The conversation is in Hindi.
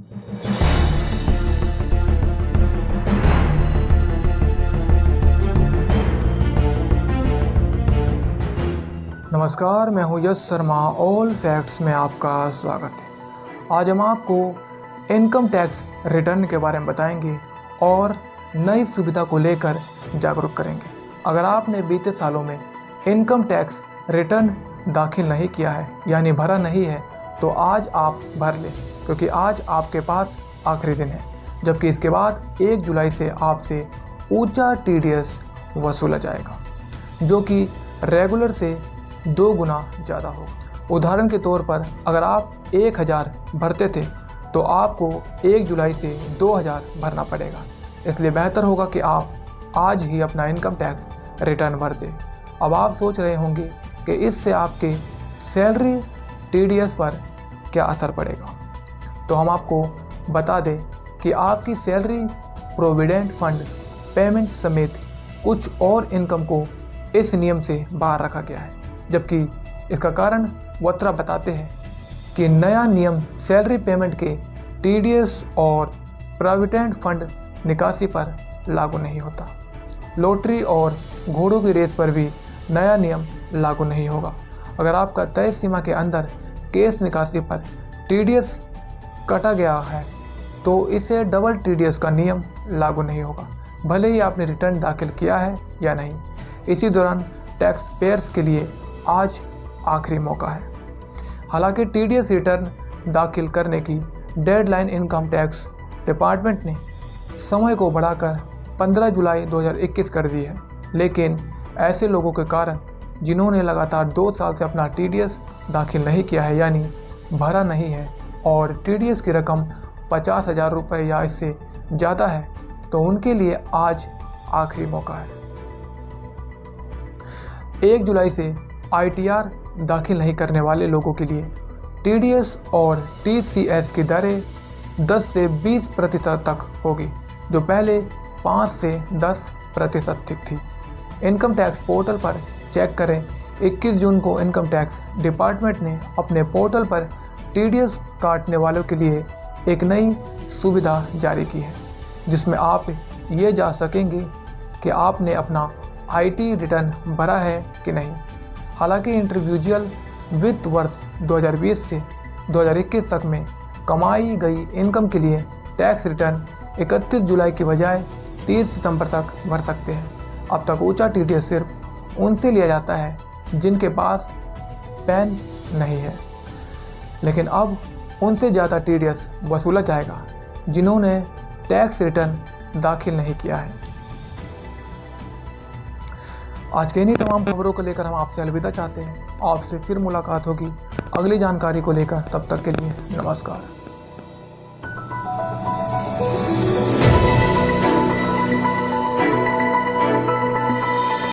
नमस्कार, मैं हूं यश शर्मा। ऑल फैक्ट्स में आपका स्वागत है। आज हम आपको इनकम टैक्स रिटर्न के बारे में बताएंगे और नई सुविधा को लेकर जागरूक करेंगे। अगर आपने बीते सालों में इनकम टैक्स रिटर्न दाखिल नहीं किया है यानी भरा नहीं है, तो आज आप भर लें, क्योंकि आज आपके पास आखिरी दिन है। जबकि इसके बाद 1 जुलाई से आपसे ऊंचा TDS वसूला जाएगा, जो कि रेगुलर से 2 गुना ज़्यादा होगा। उदाहरण के तौर पर अगर आप 1000 भरते थे तो आपको 1 जुलाई से 2000 भरना पड़ेगा। इसलिए बेहतर होगा कि आप आज ही अपना इनकम टैक्स रिटर्न भर दें। अब आप सोच रहे होंगे कि इससे आपके सैलरी TDS पर क्या असर पड़ेगा। तो हम आपको बता दें कि आपकी सैलरी, प्रोविडेंट फंड पेमेंट समेत कुछ और इनकम को इस नियम से बाहर रखा गया है। जबकि इसका कारण वत्रा बताते हैं कि नया नियम सैलरी पेमेंट के TDS और प्रोविडेंट फंड निकासी पर लागू नहीं होता। लॉटरी और घोड़ों की रेस पर भी नया नियम लागू नहीं होगा। अगर आपका तय सीमा के अंदर केस निकासी पर TDS काटा गया है तो इसे डबल TDS का नियम लागू नहीं होगा, भले ही आपने रिटर्न दाखिल किया है या नहीं। इसी दौरान टैक्स पेयर्स के लिए आज आखिरी मौका है। हालांकि TDS रिटर्न दाखिल करने की डेडलाइन इनकम टैक्स डिपार्टमेंट ने समय को बढ़ाकर 15 जुलाई 2021 कर दी है, लेकिन ऐसे लोगों के कारण जिन्होंने लगातार 2 साल से अपना TDS दाखिल नहीं किया है यानी भरा नहीं है और TDS की रकम 50,000 रुपये या इससे ज़्यादा है, तो उनके लिए आज आखिरी मौका है। 1 जुलाई से ITR दाखिल नहीं करने वाले लोगों के लिए TDS और TCS की दरें 10 से 20% तक होगी, जो पहले 5 से 10% तक थी। इनकम टैक्स पोर्टल पर चेक करें। 21 जून को इनकम टैक्स डिपार्टमेंट ने अपने पोर्टल पर TDS काटने वालों के लिए एक नई सुविधा जारी की है, जिसमें आप ये जान सकेंगे कि आपने अपना IT रिटर्न भरा है कि नहीं। हालांकि इंडिविजुअल वित्त वर्ष 2020 से 2021 तक में कमाई गई इनकम के लिए टैक्स रिटर्न 31 जुलाई की बजाय 30 सितंबर तक भर सकते हैं। अब तक ऊंचा TDS सिर्फ उनसे लिया जाता है जिनके पास पैन नहीं है, लेकिन अब उनसे ज़्यादा TDS वसूला जाएगा जिन्होंने टैक्स रिटर्न दाखिल नहीं किया है। आज के इन्हीं तमाम खबरों को लेकर हम आपसे अलविदा चाहते हैं। आपसे फिर मुलाकात होगी अगली जानकारी को लेकर। तब तक के लिए नमस्कार।